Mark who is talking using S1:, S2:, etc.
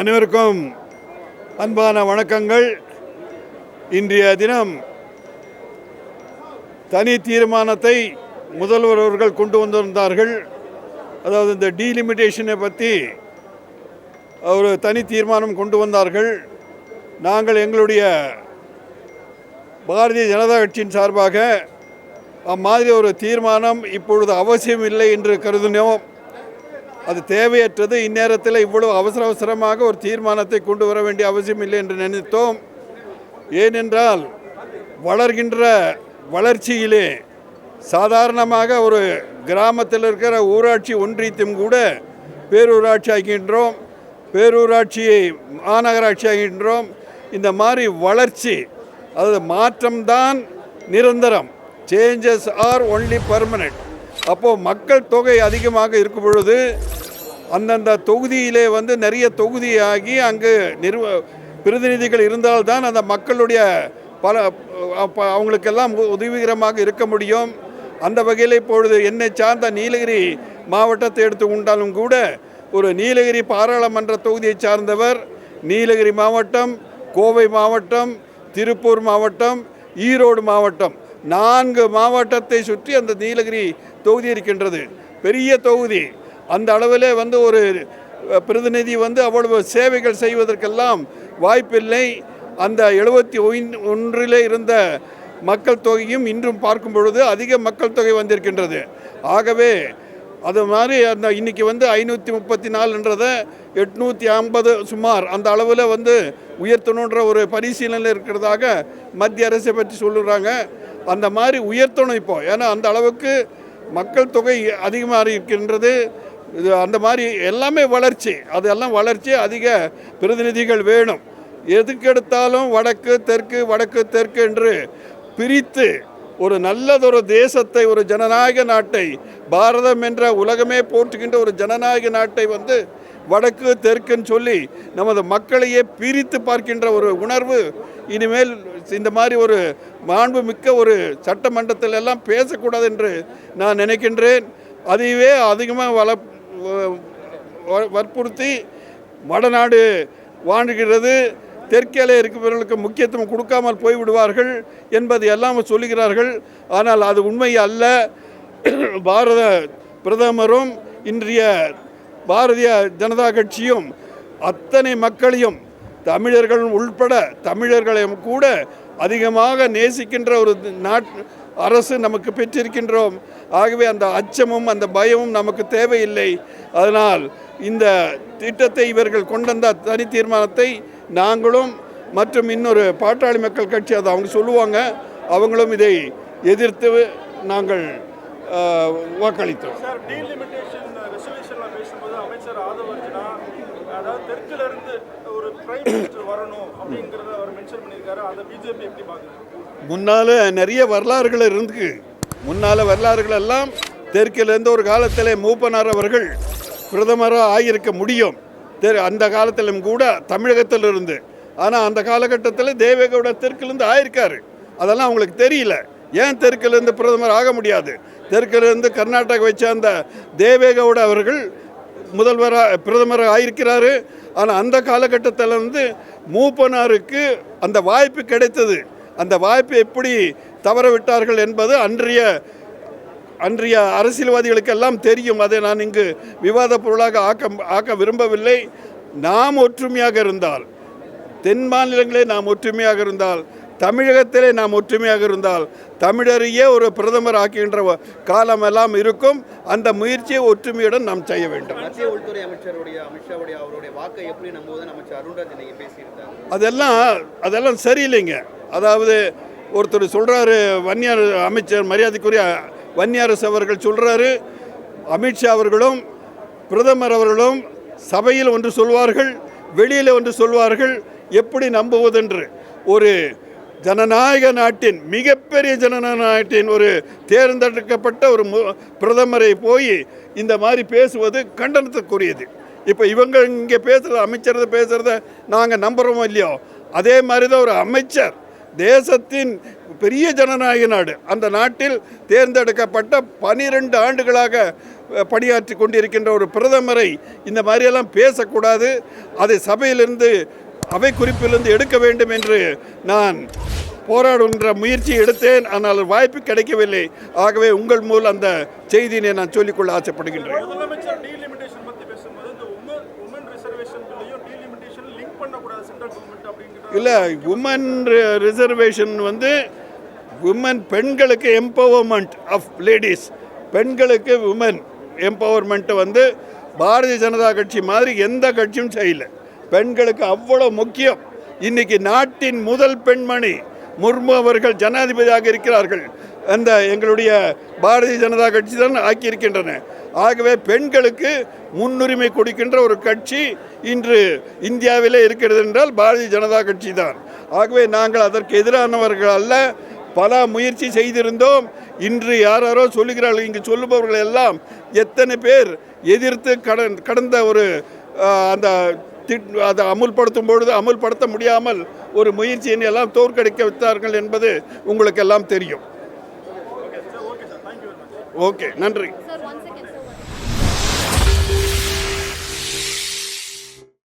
S1: அனைவருக்கும் அன்பான வணக்கங்கள். இன்றைய தினம் தனி தீர்மானத்தை முதல்வர் அவர்கள் கொண்டு வந்திருந்தார்கள். அதாவது இந்த டீலிமிட்டேஷனை பற்றி ஒரு தனி தீர்மானம் கொண்டு வந்தார்கள். நாங்கள் எங்களுடைய பாரதிய ஜனதா கட்சியின் சார்பாக அம்மாதிரி ஒரு தீர்மானம் இப்பொழுது அவசியம் இல்லை என்று கருதினோம். அது தேவையற்றது. இந்நேரத்தில் இவ்வளவு அவசரமாக ஒரு தீர்மானத்தை கொண்டு வர வேண்டிய அவசியம் இல்லை என்று நினைத்தோம். ஏனென்றால் வளர்கின்ற வளர்ச்சியிலே சாதாரணமாக ஒரு கிராமத்தில் இருக்கிற ஊராட்சி ஒன்றியத்தையும் கூட பேரூராட்சி ஆகின்றோம், பேரூராட்சியை மாநகராட்சி ஆகின்றோம். இந்த மாதிரி வளர்ச்சி, அதாவது மாற்றம்தான் நிரந்தரம். Changes R only permanent. அப்போது மக்கள் தொகை அதிகமாக இருக்கும் பொழுது அந்தந்த தொகுதியிலே நிறைய தொகுதியாகி அங்கு பிரதிநிதிகள் இருந்தால்தான் அந்த மக்களுடைய அவங்களுக்கெல்லாம் உதவிகரமாக இருக்க முடியும். அந்த வகையில் இப்பொழுது என்னை சார்ந்த நீலகிரி மாவட்டத்தை எடுத்து கொண்டாலும் கூட ஒரு நீலகிரி பாராளுமன்ற தொகுதியை சார்ந்தவர் நீலகிரி மாவட்டம், கோவை மாவட்டம், திருப்பூர் மாவட்டம், ஈரோடு மாவட்டம், 4 மாவட்டத்தை சுற்றி அந்த நீலகிரி தொகுதி இருக்கின்றது. பெரிய தொகுதி. அந்த அளவிலே ஒரு பிரதிநிதி அவ்வளவு சேவைகள் செய்வதற்கெல்லாம் வாய்ப்பில்லை. அந்த 71 இருந்த மக்கள் தொகையும் இன்றும் பார்க்கும் பொழுது அதிக மக்கள் தொகை வந்திருக்கின்றது. ஆகவே அது மாதிரி அந்த இன்றைக்கி 534ன்றதை 850 சுமார் அந்த அளவில் உயர்த்தணுன்ற ஒரு பரிசீலனை இருக்கிறதாக மத்திய அரசை பற்றி சொல்லுறாங்க. அந்த மாதிரி உயர்த்தணும் இப்போ. ஏன்னா அந்த அளவுக்கு மக்கள் தொகை அதிகமாக இருக்கின்றது. அந்த மாதிரி எல்லாமே வளர்ச்சி, அதெல்லாம் வளர்ச்சி. அதிக பிரதிநிதிகள் வேணும். எதுக்கெடுத்தாலும் வடக்கு தெற்கு வடக்கு தெற்கு என்று பிரித்து ஒரு நல்லதொரு தேசத்தை, ஒரு ஜனநாயக நாட்டை, பாரதம் என்ற உலகமே போற்றுகின்ற ஒரு ஜனநாயக நாட்டை வடக்கு தெற்குன்னு சொல்லி நமது மக்களையே பிரித்து பார்க்கின்ற ஒரு உணர்வு இனிமேல் இந்த மாதிரி ஒரு மாண்புமிக்க ஒரு சட்டமன்றத்தில் எல்லாம் பேசக்கூடாது என்று நான் நினைக்கின்றேன். அதையே அதிகமாக வற்புறுத்தி வடநாடு வாழ்கிறது, தெற்கேலே இருக்கிறவர்களுக்கு முக்கியத்துவம் கொடுக்காமல் போய்விடுவார்கள் என்பது எல்லாம் சொல்லுகிறார்கள். ஆனால் அது உண்மை அல்ல. பாரத பிரதமரும் இன்றைய பாரதிய ஜனதா கட்சியும் அத்தனை மக்களையும், தமிழர்கள் உள்பட தமிழர்களையும் கூட அதிகமாக நேசிக்கின்ற ஒரு அரசு நமக்கு பெற்றிருக்கின்றோம். ஆகவே அந்த அச்சமும் அந்த பயமும் நமக்கு தேவையில்லை. அதனால் இந்த திட்டத்தை இவர்கள் கொண்டு வந்த தனி தீர்மானத்தை நாங்களும் மற்றும் இன்னொரு பாட்டாளி மக்கள் கட்சி, அதை அவங்க சொல்லுவாங்க, அவங்களும் இதை எதிர்த்து நாங்கள் வாக்களித்தோம். முன்னால் நிறைய வரலாறுகள் இருக்கு. வரலாறுகள் எல்லாம் தெற்கிலிருந்து ஒரு காலத்தில் மூப்பனார் அவர்கள் பிரதமராக ஆகியிருக்க முடியும். அந்த காலத்திலும் கூட தமிழகத்தில் இருந்து. ஆனால் அந்த காலகட்டத்தில் தேவேகவுட தெற்கிலிருந்து ஆயிருக்காரு. அதெல்லாம் அவங்களுக்கு தெரியல. ஏன் தெற்கிலிருந்து பிரதமர் ஆக முடியாது? தெற்கிலிருந்து கர்நாடகா வச்ச அந்த தேவேகவுட அவர்கள் பிரதமராக ஆயிருக்கிறாரு. ஆனால் அந்த காலகட்டத்தில் மூப்பனாருக்கு அந்த வாய்ப்பு கிடைத்தது. அந்த வாய்ப்பை எப்படி தவற விட்டார்கள் என்பது அன்றைய அரசியல்வாதிகளுக்கெல்லாம் தெரியும். அதை நான் இங்கு விவாத பொருளாக ஆக்க விரும்பவில்லை. நாம் ஒற்றுமையாக இருந்தால், தென் மாநிலங்களே நாம் ஒற்றுமையாக இருந்தால், தமிழகத்திலே நாம் ஒற்றுமையாக இருந்தால், தமிழரையே ஒரு பிரதமர் ஆக்குகின்ற காலமெல்லாம் இருக்கும். அந்த முயற்சியை ஒற்றுமையுடன் நாம் செய்ய வேண்டும்.
S2: மத்திய உள்துறை அமைச்சருடைய அமித்ஷாவுடைய அவருடைய வாக்கை எப்படி நம்புவதுன்னு அமைச்சர் அருண்ராஜ் பேசியிருந்தார்.
S1: அதெல்லாம் சரியில்லைங்க. அதாவது ஒருத்தர் சொல்கிறாரு, வன்னியார் அமைச்சர் மரியாதைக்குரிய வன்னியாரசு அவர்கள் சொல்கிறாரு, அமித்ஷா அவர்களும் பிரதமர் அவர்களும் சபையில் ஒன்று சொல்வார்கள், வெளியில் ஒன்று சொல்வார்கள், எப்படி நம்புவதென்று. ஒரு ஜனநாயக நாட்டின், மிகப்பெரிய ஜனநாயக நாட்டின் ஒரு தேர்ந்தெடுக்கப்பட்ட ஒரு பிரதமரை போய் இந்த மாதிரி பேசுவது கண்டனத்துக்குரியது. இப்போ இவங்க இங்கே பேசுகிறத, அமைச்சர் பேசுகிறத நாங்கள் நம்புகிறோமோ இல்லையோ, அதே மாதிரி தான் ஒரு அமைச்சர் தேசத்தின் பெரிய ஜனநாயக நாடு, அந்த நாட்டில் தேர்ந்தெடுக்கப்பட்ட 12 ஆண்டுகளாக பணியாற்றி கொண்டிருக்கின்ற ஒரு பிரதமரை இந்த மாதிரியெல்லாம் பேசக்கூடாது. அதை சபையிலிருந்து அவை குறிப்பிலிருந்து எடுக்க வேண்டும் என்று நான் போராடுகின்ற முயற்சி எடுத்தேன். ஆனால் வாய்ப்பு கிடைக்கவில்லை. ஆகவே உங்கள் மூலம் அந்த செய்தியினை நான் சொல்லிக்கொள்ள ஆசைப்படுகின்றேன்.
S3: முதலமைச்சர் டீலிமிட்டேஷன் பத்தி பேசும்போது இந்த உமன் ரிசர்வேஷன்லையும் டீலிமிட்டேஷன் லிங்க் பண்ணக்கூடாது சென்ட்ரல் கவர்மெண்ட் அப்படிங்கிற
S1: இல்லை, உமன் ரிசர்வேஷன் வந்து உமன் பெண்களுக்கு எம்பவர்மெண்ட் ஆஃப் லேடிஸ், பெண்களுக்கு உமன் எம்பவர்மெண்ட்டை வந்து பாரதிய ஜனதா கட்சி மாதிரி எந்த கட்சியும் செய்யலை. பெண்களுக்கு அவ்வளோ முக்கியம். இன்னைக்கு நாட்டின் முதல் பெண்மணி முர்மு அவர்கள் ஜனாதிபதியாக இருக்கிறார்கள். அந்த எங்களுடைய பாரதிய ஜனதா கட்சி தான் ஆக்கியிருக்கின்றன. ஆகவே பெண்களுக்கு முன்னுரிமை கொடுக்கின்ற ஒரு கட்சி இன்று இந்தியாவிலே இருக்கிறது என்றால் பாரதிய ஜனதா கட்சி தான். ஆகவே நாங்கள் அதற்கு எதிரானவர்கள் அல்ல. பல முயற்சி செய்திருந்தோம். இன்று யாரோ சொல்லுகிறார்கள். இங்கு சொல்லுபவர்கள் எல்லாம் எத்தனை பேர் எதிர்த்து கடந்த ஒரு அந்த அதை அமுல்படுத்தும் பொழுது அமுல்படுத்த முடியாமல் ஒரு முயற்சியை எல்லாம் தோற்கடிக்க வைத்தார்கள் என்பது உங்களுக்கு எல்லாம் தெரியும். ஓகே, நன்றி.